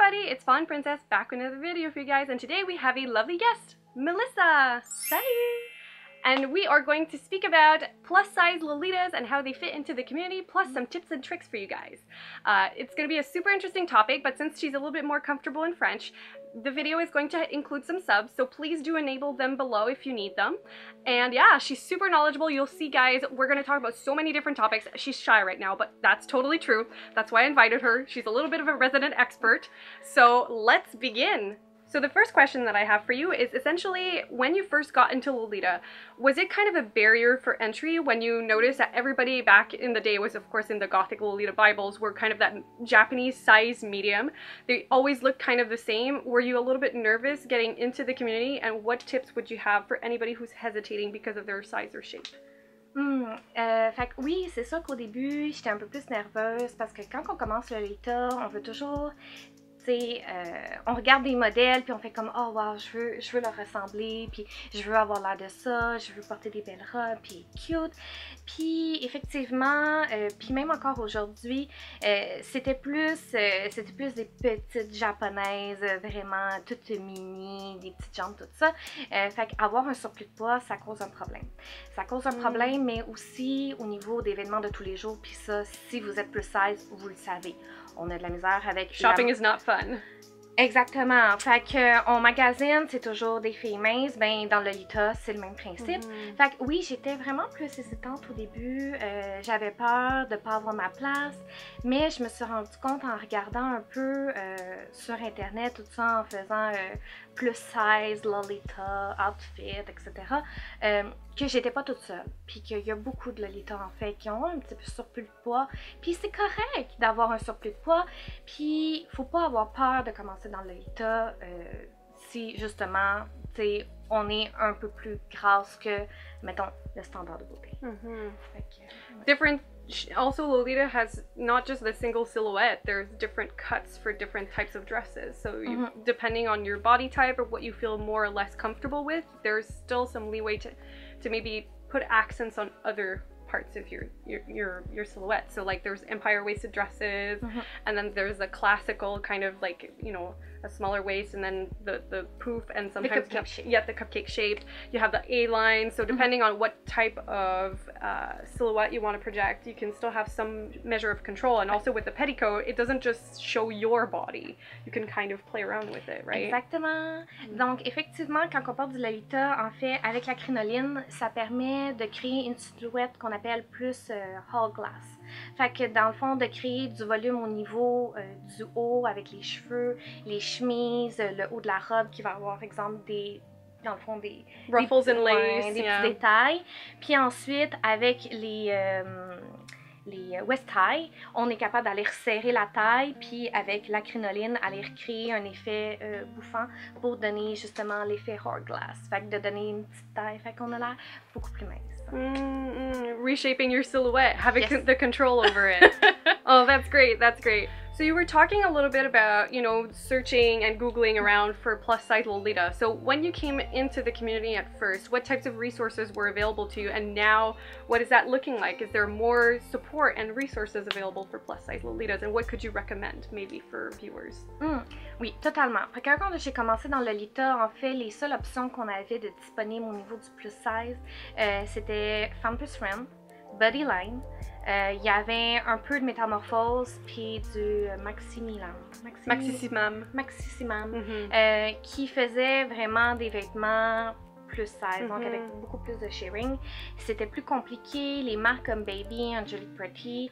everybody, it's Fawn Princess back with another video for you guys, and today we have a lovely guest, Melissa! Salut! And we are going to speak about plus size Lolitas and how they fit into the community, plus some tips and tricks for you guys. It's going to be a super interesting topic, but since she's a little bit more comfortable in French, the video is going to include some subs, so please do enable them below if you need them. And yeah, she's super knowledgeable. You'll see, guys, we're going to talk about so many different topics. She's shy right now, but that's totally true. That's why I invited her. She's a little bit of a resident expert. So let's begin. So the first question that I have for you is essentially, when you first got into Lolita, was it kind of a barrier for entry when you noticed that everybody back in the day was, of course, in the Gothic Lolita Bibles, were kind of that Japanese size medium? They always looked kind of the same. Were you a little bit nervous getting into the community, and what tips would you have for anybody who's hesitating because of their size or shape? Fait que oui, c'est sûr qu'au début, j'étais un peu plus nerveuse parce que quand on commence le Lolita, on veut toujours... on regarde des modèles puis on fait comme oh wow, je veux leur ressembler, puis je veux avoir l'air de ça, je veux porter des belles robes puis cute. Puis effectivement, puis même encore aujourd'hui, c'était plus des petites japonaises, vraiment toutes mini, des petites jambes, tout ça. Fait qu'avoir un surplus de poids, ça cause un problème. Ça cause un problème, mais aussi au niveau des vêtements de tous les jours. Puis ça, si vous êtes plus size, vous le savez. On a de la misère avec... Shopping is not fun. Exactement. Fait que on magasine, c'est toujours des filles minces. Ben dans le Lolita, c'est le même principe. Fait que oui, j'étais vraiment plus hésitante au début. J'avais peur de pas avoir ma place. Mais je me suis rendu compte en regardant un peu sur internet, tout ça, en faisant plus size, Lolita, outfit, etc. Que j'étais pas toute seule. Puis qu'il y a beaucoup de Lolita en fait qui ont un petit peu surplus de poids. Puis c'est correct d'avoir un surplus de poids. Puis faut pas avoir peur de commencer dans le Lolita si justement, tu sais, on est un peu plus grasse que, mettons, le standard de beauté. Different. Also, Lolita has not just the single silhouette, there's different cuts for different types of dresses. So you, depending on your body type or what you feel more or less comfortable with, there's still some leeway to maybe put accents on other parts of your silhouette. So like there's empire waisted dresses, and then there's the classical kind of like, you know, a smaller waist, and then the poof, and sometimes the cupcake shape. Yeah, the cupcake shaped. You have the A-line. So depending on what type of silhouette you want to project, you can still have some measure of control. And also with the petticoat, it doesn't just show your body. You can kind of play around with it, right? Exactement. Donc effectivement, quand on porte du Lolita, en fait, avec la crinoline, ça permet de créer une silhouette qu'on appelle plus hourglass. Fait que dans le fond, de créer du volume au niveau du haut avec les cheveux, les chemises, le haut de la robe qui va avoir, exemple, dans le fond, des ruffles and lace, des petits détails. Puis ensuite, avec les waist tie, on est capable d'aller resserrer la taille, puis avec la crinoline, aller recréer un effet bouffant pour donner justement l'effet hourglass. Fait que de donner une petite taille, fait qu'on a l'air beaucoup plus mince. Reshaping your silhouette, having the control over it. Oh, that's great, that's great. So you were talking a little bit about, you know, searching and Googling around for plus size Lolita. So when you came into the community at first, what types of resources were available to you, and now what is that looking like? Is there more support and resources available for plus size Lolitas, and what could you recommend maybe for viewers? Oui, totalement. Fait que quand j'ai commencé dans le Lolita, en fait, les seules options qu'on avait de disponibles au niveau du plus size, c'était Femme Plus Friend, Bodyline. Il y avait un peu de métamorphose, puis du Maxissimam, qui faisait vraiment des vêtements plus size, donc avec beaucoup plus de shearing. C'était plus compliqué. Les marques comme Baby, Angelique Pretty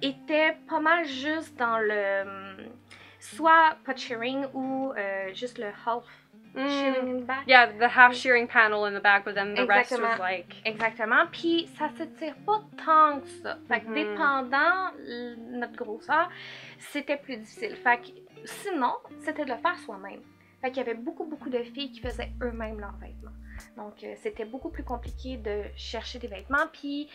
étaient pas mal juste dans le soit pas de shearing ou juste le half shearing in the back. Yeah, the half shearing panel in the back, but then the rest was like... Exactement. Puis ça s'étire pas tant que ça. Fait que dépendant notre grosseur, c'était plus difficile. Fait que sinon, c'était de le faire soi-même. Fait qu'il y avait beaucoup de filles qui faisaient eux-mêmes leurs vêtements. Donc c'était beaucoup plus compliqué de chercher des vêtements. Puis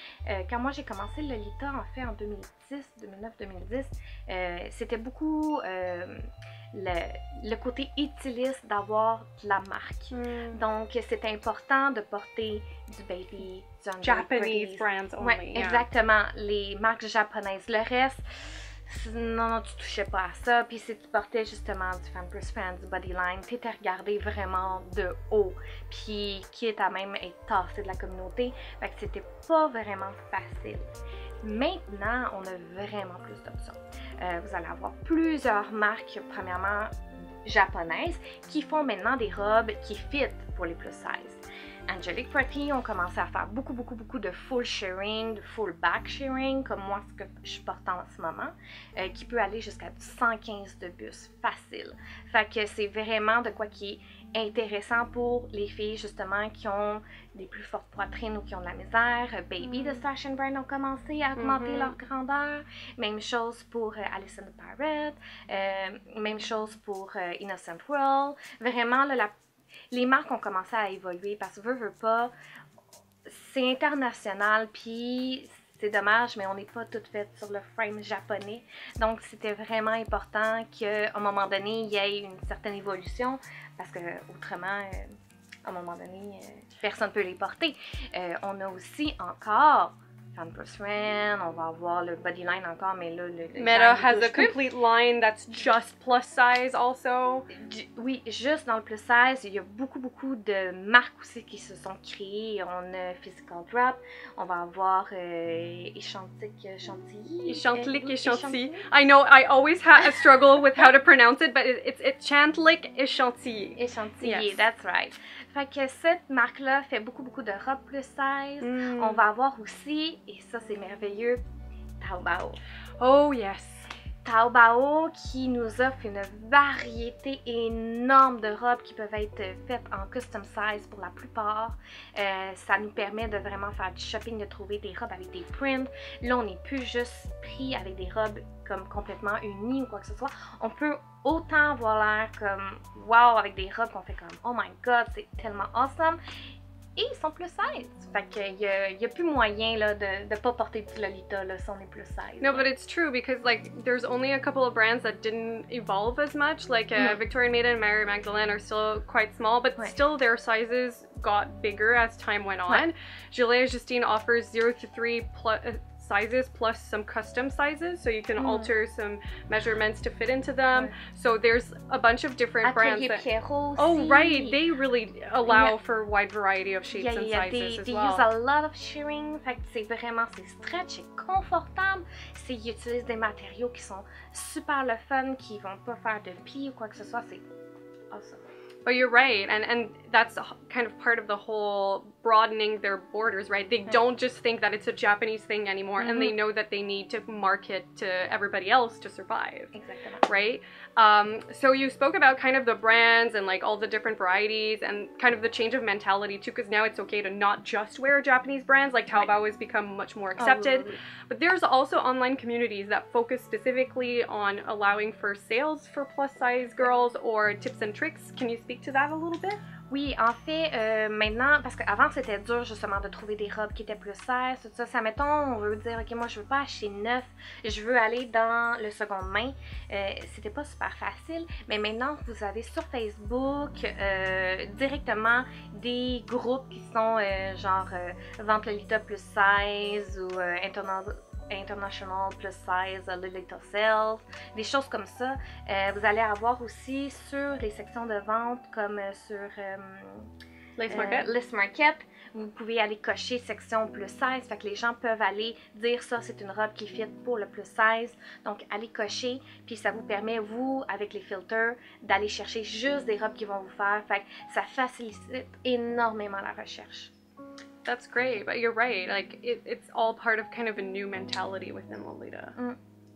quand moi j'ai commencé le Lolita, en fait en 2009-2010, c'était beaucoup le côté utiliste d'avoir de la marque. Donc c'était important de porter du Baby, du Japanese brands only. Ouais, exactement, les marques japonaises. Le reste, Non, non, tu touchais pas à ça. Puis si tu portais justement du fan plus fan, du bodyline, tu étais regardé vraiment de haut. Puis quitte à même être tassé de la communauté. Fait que c'était pas vraiment facile. Maintenant, on a vraiment plus d'options. Vous allez avoir plusieurs marques, premièrement japonaises, qui font maintenant des robes qui fit pour les plus size. Angelic Pretty ont commencé à faire beaucoup de full shearing, de full back shearing, comme moi ce que je porte en ce moment, qui peut aller jusqu'à 115 de buste, facile. Fait que c'est vraiment de quoi qui est intéressant pour les filles justement qui ont des plus fortes poitrines ou qui ont de la misère. Baby de Fashion Brand ont commencé à augmenter leur grandeur. Même chose pour Alison the Pirate, même chose pour Innocent World. Vraiment, là, les marques ont commencé à évoluer parce que veut pas, c'est international, puis c'est dommage, mais on n'est pas toutes faites sur le frame japonais. Donc, c'était vraiment important qu'à un moment donné, il y ait une certaine évolution parce que autrement, à un moment donné, personne ne peut les porter. On a aussi encore Fan Plus Fan, on va avoir le bodyline encore, mais là, le Meta has a complete line that's just plus size also. Oui, juste dans le plus size, il y a beaucoup de marques aussi qui se sont créées. On a Physical Drop, on va avoir Échantique Chantilly. Échantilic Échantilly. I know, I always had a struggle with how to pronounce it, but it's Échantilic Échantilly. Échantillé, yes. That's right. Fait que cette marque-là fait beaucoup de robes plus size. On va avoir aussi, et ça c'est merveilleux, Taobao. Oh yes! Taobao qui nous offre une variété énorme de robes qui peuvent être faites en custom size pour la plupart. Ça nous permet de vraiment faire du shopping, de trouver des robes avec des prints. Là, on n'est plus juste pris avec des robes comme complètement unies ou quoi que ce soit. On peut autant avoir l'air comme wow avec des robes qu'on fait comme oh my god, c'est tellement awesome. Et ils sont plus size. Fait qu'il y a plus moyen là, de pas porter du Lolita là, si on est plus size. No, but it's true because like there's only a couple of brands that didn't evolve as much. Like Victorian Maiden and Mary Magdalene are still quite small, but still their sizes got bigger as time went on. Gillet Justine offers 0 to 3 sizes plus some custom sizes, so you can alter some measurements to fit into them. So there's a bunch of different brands that, oh right, they really allow for a wide variety of shapes and sizes as well. They use a lot of shearing, fait que c'est stretch et confortable. Ils utilisent des matériaux qui sont super le fun, qui vont pas faire de plis ou quoi que ce soit, c'est awesome. But you're right, and that's kind of part of the whole broadening their borders, right? They don't just think that it's a Japanese thing anymore, and they know that they need to market to everybody else to survive. Exactly. Right? So you spoke about kind of the brands and like all the different varieties and kind of the change of mentality too, because now it's okay to not just wear Japanese brands, like Taobao has become much more accepted. But there's also online communities that focus specifically on allowing for sales for plus size girls or tips and tricks. Can you speak to that a little bit? Oui, en fait, maintenant, parce qu'avant c'était dur justement de trouver des robes qui étaient plus size, tout ça. Ça, mettons, on veut dire, ok, moi je veux pas acheter neuf, je veux aller dans le seconde main. C'était pas super facile, mais maintenant vous avez sur Facebook directement des groupes qui sont genre Vente Lolita plus size ou International plus size, Lolita sales, des choses comme ça. Vous allez avoir aussi sur les sections de vente comme sur Lace Market, vous pouvez aller cocher section plus size, fait que les gens peuvent aller dire ça c'est une robe qui fit pour le plus size, donc allez cocher, puis ça vous permet vous avec les filters d'aller chercher juste des robes qui vont vous faire, fait que ça facilite énormément la recherche. That's great, but you're right. Like it's all part of kind of a new mentality within Lolita.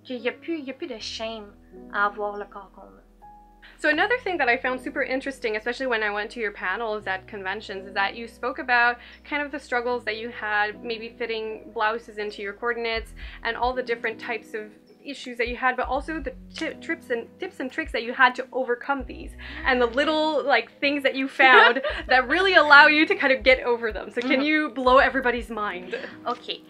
Il y a plus de shame à avoir le corps qu'on a. So another thing that I found super interesting, especially when I went to your panels at conventions, is that you spoke about kind of the struggles that you had maybe fitting blouses into your coordinates and all the different types of issues that you had, but also the tips and tricks that you had to overcome these and the little like things that you found that really allow you to kind of get over them. So can you blow everybody's mind? Ok.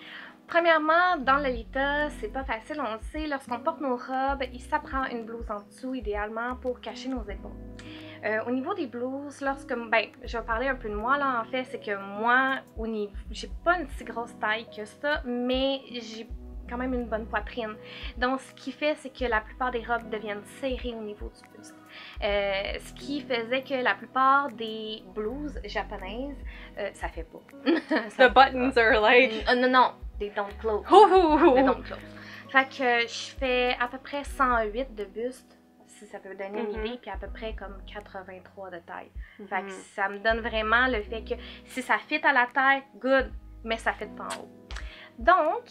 Premièrement, dans le Lolita, c'est pas facile, on le sait, lorsqu'on porte nos robes, ça prend une blouse en dessous idéalement pour cacher nos épaules. Au niveau des blouses, je vais parler un peu de moi là en fait, c'est que moi, j'ai pas une si grosse taille que ça, mais j'ai quand même une bonne poitrine. Donc, ce qui fait, c'est que la plupart des robes deviennent serrées au niveau du buste. Ce qui faisait que la plupart des blouses japonaises, ça fait pas. The buttons are like... non, they don't close. Ooh. They don't close. Fait que je fais à peu près 108 de buste, si ça peut donner une idée, puis à peu près comme 83 de taille. Fait que ça me donne vraiment le fait que si ça fit à la taille, good, mais ça fit pas en haut. Donc,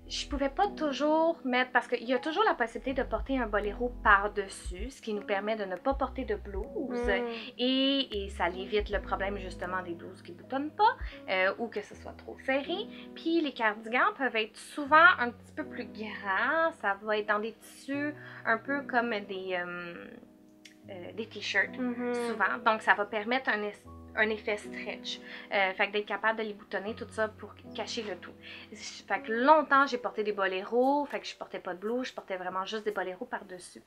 je pouvais pas toujours mettre, parce qu'il y a toujours la possibilité de porter un boléro par-dessus, ce qui nous permet de ne pas porter de blouse, et ça évite le problème justement des blouses qui boutonnent pas, ou que ce soit trop serré. Puis les cardigans peuvent être souvent un petit peu plus grands, ça va être dans des tissus un peu comme des t-shirts, souvent, donc ça va permettre un effet stretch. Fait que d'être capable de les boutonner, tout ça pour cacher le tout. Fait que longtemps, j'ai porté des boléros, fait que je portais pas de blouse, je portais vraiment juste des boléros par-dessus.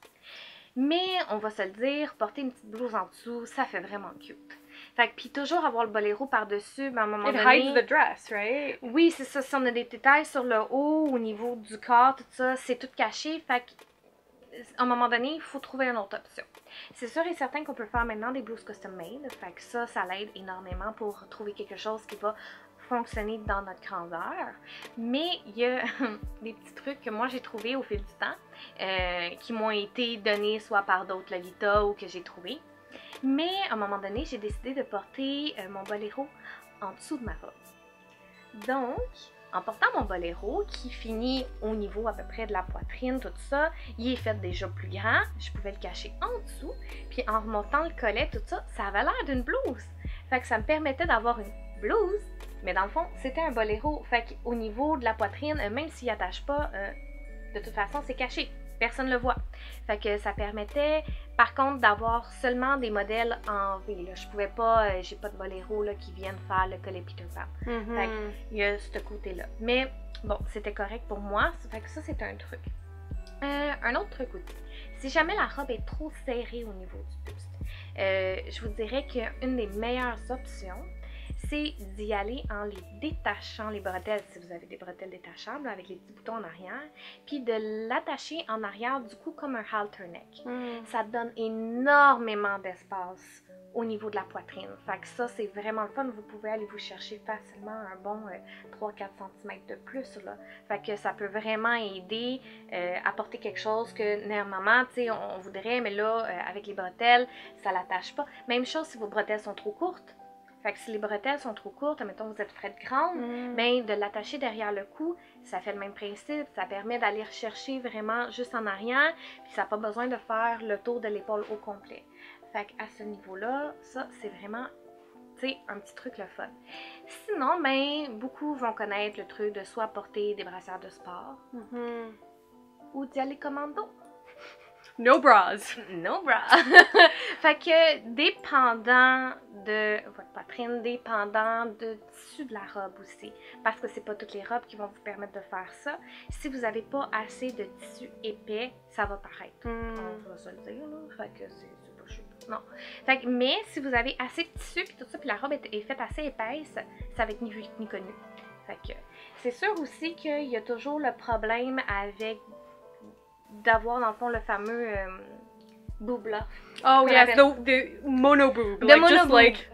Mais, on va se le dire, porter une petite blouse en dessous, ça fait vraiment cute. Fait que, puis toujours avoir le boléro par-dessus, mais à un moment donné... It hides the dress, right? Oui, c'est ça. Si on a des détails sur le haut, au niveau du corps, tout ça, c'est tout caché. Fait que, à un moment donné, il faut trouver une autre option. C'est sûr et certain qu'on peut faire maintenant des blouses custom made, fait que ça l'aide énormément pour trouver quelque chose qui va fonctionner dans notre grandeur. Mais il y a des petits trucs que moi j'ai trouvés au fil du temps, qui m'ont été donnés soit par d'autres Lolita ou que j'ai trouvé. Mais à un moment donné, j'ai décidé de porter mon boléro en dessous de ma robe. Donc, en portant mon boléro qui finit au niveau à peu près de la poitrine, tout ça, il est fait déjà plus grand, je pouvais le cacher en dessous, puis en remontant le collet, tout ça, ça avait l'air d'une blouse. Fait que ça me permettait d'avoir une blouse, mais dans le fond, c'était un boléro. Fait qu'au niveau de la poitrine, même s'il attache pas, de toute façon, c'est caché. Personne ne le voit. Fait que ça permettait, par contre, d'avoir seulement des modèles en V. Là. Je pouvais pas, j'ai pas de boléro là, qui viennent faire le collet Peter Pan. Fait qu'il y a ce côté-là. Mais bon, c'était correct pour moi. Fait que ça, c'est un truc. Un autre truc aussi. Si jamais la robe est trop serrée au niveau du buste, je vous dirais qu'une des meilleures options, c'est d'y aller en les détachant, les bretelles, si vous avez des bretelles détachables avec les petits boutons en arrière, puis de l'attacher en arrière du coup comme un halter neck. Ça donne énormément d'espace au niveau de la poitrine. Fait que ça, c'est vraiment le fun. Vous pouvez aller vous chercher facilement un bon 3-4 cm de plus. Là. Fait que ça peut vraiment aider à porter quelque chose que normalement, tu sais, on voudrait, mais là, avec les bretelles, ça l'attache pas. Même chose si vos bretelles sont trop courtes. Fait que si les bretelles sont trop courtes, mettons vous êtes frette grande, ben de l'attacher derrière le cou, ça fait le même principe. Ça permet d'aller rechercher vraiment juste en arrière, puis ça n'a pas besoin de faire le tour de l'épaule au complet. Fait qu'à ce niveau-là, ça c'est vraiment, tu sais, un petit truc le fun. Sinon, ben beaucoup vont connaître le truc de soit porter des brassières de sport, ou d'y aller commando. No bras. No bras. Fait que dépendant de votre poitrine, dépendant de tissu de la robe aussi. Parce que c'est pas toutes les robes qui vont vous permettre de faire ça. Si vous n'avez pas assez de tissu épais, ça va paraître. On va se le dire, là. Fait que c'est pas chouette. Non. Fait que, mais si vous avez assez de tissu puis tout ça, puis la robe est faite assez épaisse, ça va être ni vu ni connu. Fait que c'est sûr aussi qu'il y a toujours le problème avec d'avoir dans le fond le fameux boob là. Oh yes, the mono boob. The like, mono just boob. like...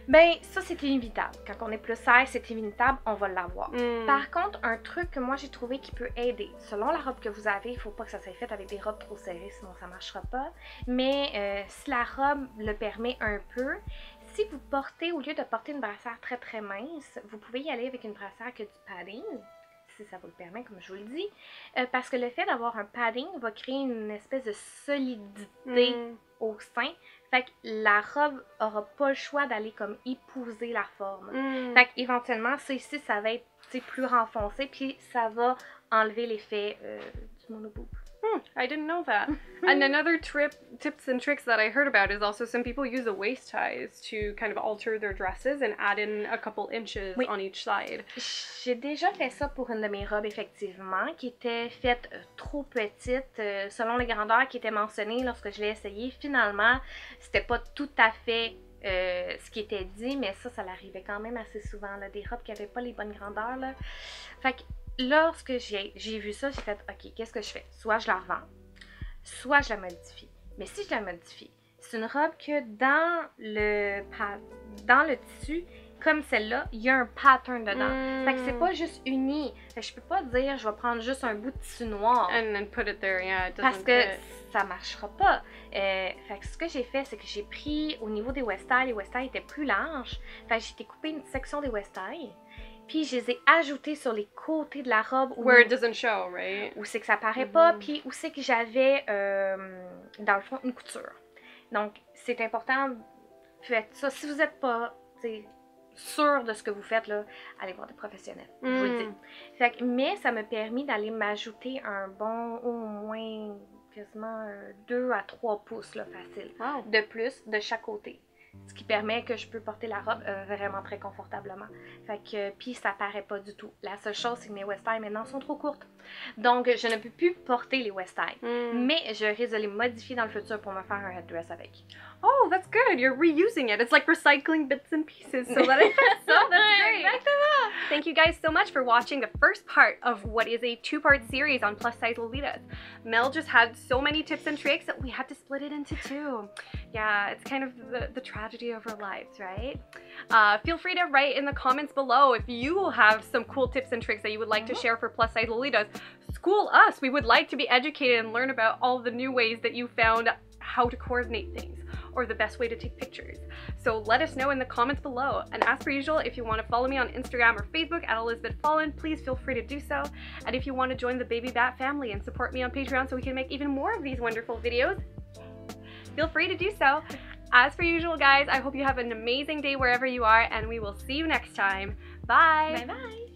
Ben, ça c'est inévitable. Quand on est plus 16, c'est inévitable, on va l'avoir. Par contre, un truc que moi j'ai trouvé qui peut aider, selon la robe que vous avez, il faut pas que ça soit fait avec des robes trop serrées, sinon ça marchera pas. Mais si la robe le permet un peu, si vous portez, au lieu de porter une brassière très très mince, vous pouvez y aller avec une brassière qui a du padding. Si ça vous le permet, comme je vous le dis, parce que le fait d'avoir un padding va créer une espèce de solidité au sein, fait que la robe aura pas le choix d'aller comme épouser la forme. Fait que éventuellement, ça ici, ça va être plus renfoncé, puis ça va enlever l'effet du monoboob. I didn't know that. And another tips and tricks that I heard about is also some people use the waist ties to kind of alter their dresses and add in a couple inches on each side. J'ai déjà fait ça pour une de mes robes, effectivement, qui était faite trop petite, selon les grandeurs qui étaient mentionnées lorsque je l'ai essayé. Finalement, c'était pas tout à fait ce qui était dit, mais ça l'arrivait quand même assez souvent, là, des robes qui n'avaient pas les bonnes grandeurs, là. Fait que lorsque j'ai vu ça, j'ai fait, OK, qu'est-ce que je fais? Soit je la revends, soit je la modifie. Mais si je la modifie, c'est une robe que dans le tissu, comme celle-là, il y a un pattern dedans. Fait que c'est pas juste uni. Fait que je peux pas dire, je vais prendre juste un bout de tissu noir. And then put it there, yeah, it doesn't Parce que fit. ça marchera pas. Fait que ce que j'ai fait, c'est que j'ai pris au niveau des west-ties, les west-ties étaient plus larges. Fait que j'ai découpé une section des west-ties. Puis je les ai ajoutés sur les côtés de la robe. Where it doesn't show, right? Où c'est que ça paraît pas. Puis où c'est que j'avais, dans le fond, une couture. Donc, c'est important, faites ça. Si vous n'êtes pas sûr de ce que vous faites, là, allez voir des professionnels. Je vous le dis. Fait que, mais ça m'a permis d'aller m'ajouter un bon, au moins, quasiment 2 à 3 pouces, là, facile. Wow. De plus, de chaque côté. Ce qui permet que je peux porter la robe vraiment très confortablement. Fait que, puis ça paraît pas du tout. La seule chose, c'est que mes west-ties maintenant sont trop courtes. Donc, je ne peux plus porter les west-ties. Mais je risque de les modifier dans le futur pour me faire un headdress avec. Oh, that's good. You're reusing it. It's like recycling bits and pieces so that it fits. So that's great. Exactement. Thank you guys so much for watching the first part of what is a 2-part series on plus size Lolitas. Mel just had so many tips and tricks that we had to split it into 2. Yeah, it's kind of the tragedy of our lives, right? Feel free to write in the comments below if you have some cool tips and tricks that you would like to share for plus size Lolitas. School us. We would like to be educated and learn about all the new ways that you found how to coordinate things or the best way to take pictures. So let us know in the comments below. And as per usual, if you want to follow me on Instagram or Facebook at Elizabeth Fallen, please feel free to do so. And if you want to join the Baby Bat family and support me on Patreon so we can make even more of these wonderful videos, feel free to do so. As per usual, guys, I hope you have an amazing day wherever you are, and we will see you next time. Bye! Bye bye!